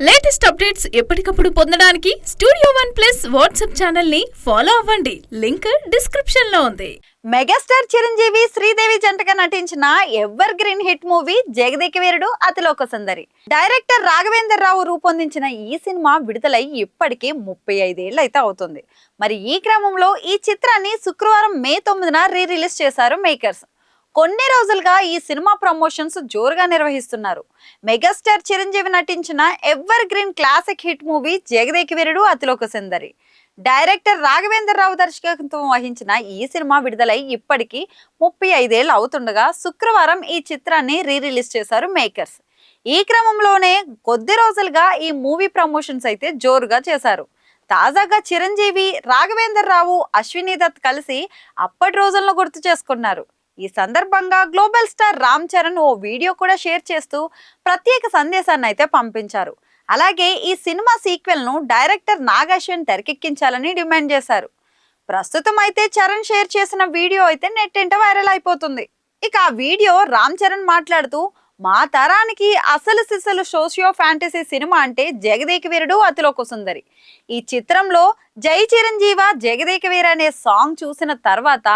Latest updates ఎప్పటికప్పుడు పొందడానికి studio one plus WhatsApp channel ని ఫాలో అవ్వండి. లింక్ డిస్క్రిప్షన్ లో ఉంది. మెగాస్టార్ చిరంజీవి శ్రీదేవి జంటగా నటించిన ever green hit movie Jagadeka Veerudu Athiloka Sundari. Director Raghavendra రావు రూపొందించిన ఈ సినిమా విడుదలై ఇప్పటికీ 35 ఏళ్ళు అయితే అవుతుంది. మరి ఈ క్రమంలో ఈ చిత్రాన్ని శుక్రవారం మే 9న రిలీజ్ చేశారు మేకర్స్. కొన్ని రోజులుగా ఈ సినిమా ప్రమోషన్స్ జోరుగా నిర్వహిస్తున్నారు. మెగాస్టార్ చిరంజీవి నటించిన evergreen classic hit movie Jagadeka Veerudu Athiloka Sundari. Director Raghavendra Rao దర్శకత్వం వహించిన ఈ సినిమా విడుదలై ఇప్పటికీ 35 ఏళ్ళు అవుతుండగా శుక్రవారం ఈ చిత్రాన్ని రిలీజ్ చేశారు మేకర్స్. ఈ క్రమంలోనే కొద్ది రోజులుగా ఈ మూవీ ప్రమోషన్స్ అయితే జోరుగా చేశారు. తాజాగా చిరంజీవి, రాఘవేందర్ రావు, అశ్విని దత్ కలిసి అప్పటి రోజులను గుర్తు చేసుకున్నారు. ఈ సందర్భంగా గ్లోబల్ స్టార్ రామ్ చరణ్ ఓ వీడియో కూడా షేర్ చేస్తూ ప్రత్యేక సందేశాన్ని అయితే పంపించారు. అలాగే ఈ సినిమా సీక్వెల్ ను డైరెక్టర్ నాగ్ అశ్విన్ తెరకెక్కించాలని డిమాండ్ చేశారు. ప్రస్తుతం అయితే చరణ్ షేర్ చేసిన వీడియో అయితే నెట్టింట వైరల్ అయిపోతుంది. ఇక ఆ వీడియో రామ్ చరణ్ మాట్లాడుతూ, మా తరానికి అసలు సిసలు సోషియో ఫ్యాంటసీ సినిమా అంటే జగదేక వీరుడు అతిలోక సుందరి. ఈ చిత్రంలో జై చిరంజీవ జగదేక వీర అనే సాంగ్ చూసిన తర్వాత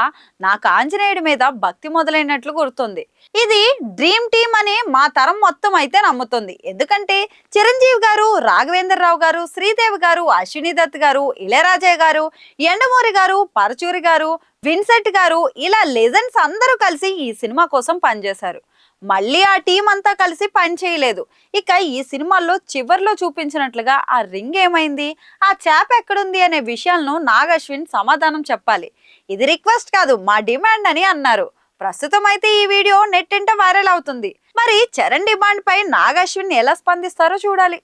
నాకు ఆంజనేయుడి మీద భక్తి మొదలైనట్లు గుర్తుంది. ఇది డ్రీమ్ టీమ్ అని మా తరం మొత్తం అయితే నమ్ముతుంది. ఎందుకంటే చిరంజీవి గారు, రాఘవేందర్ రావు గారు, శ్రీదేవి గారు, అశ్విని దత్ గారు, ఇళయరాజా గారు, యండమూరి గారు, పరచూరి గారు, విన్సెంట్ గారు, ఇలా లెజెండ్స్ అందరూ కలిసి ఈ సినిమా కోసం పనిచేశారు. మళ్ళీ ఆ టీం అంతా కలిసి పని చేయలేదు. ఇక ఈ సినిమాల్లో చివర్లో చూపించినట్లుగా ఆ రింగ్ ఏమైంది, ఆ చాప్ ఎక్కడుంది అనే విషయాలను నాగ్ అశ్విన్ సమాధానం చెప్పాలి. ఇది రిక్వెస్ట్ కాదు, మా డిమాండ్ అని అన్నారు. ప్రస్తుతం అయితే ఈ వీడియో నెట్టింట వైరల్ అవుతుంది. మరి చరణ్ డిమాండ్ పై నాగ్ అశ్విన్ ఎలా స్పందిస్తారో చూడాలి.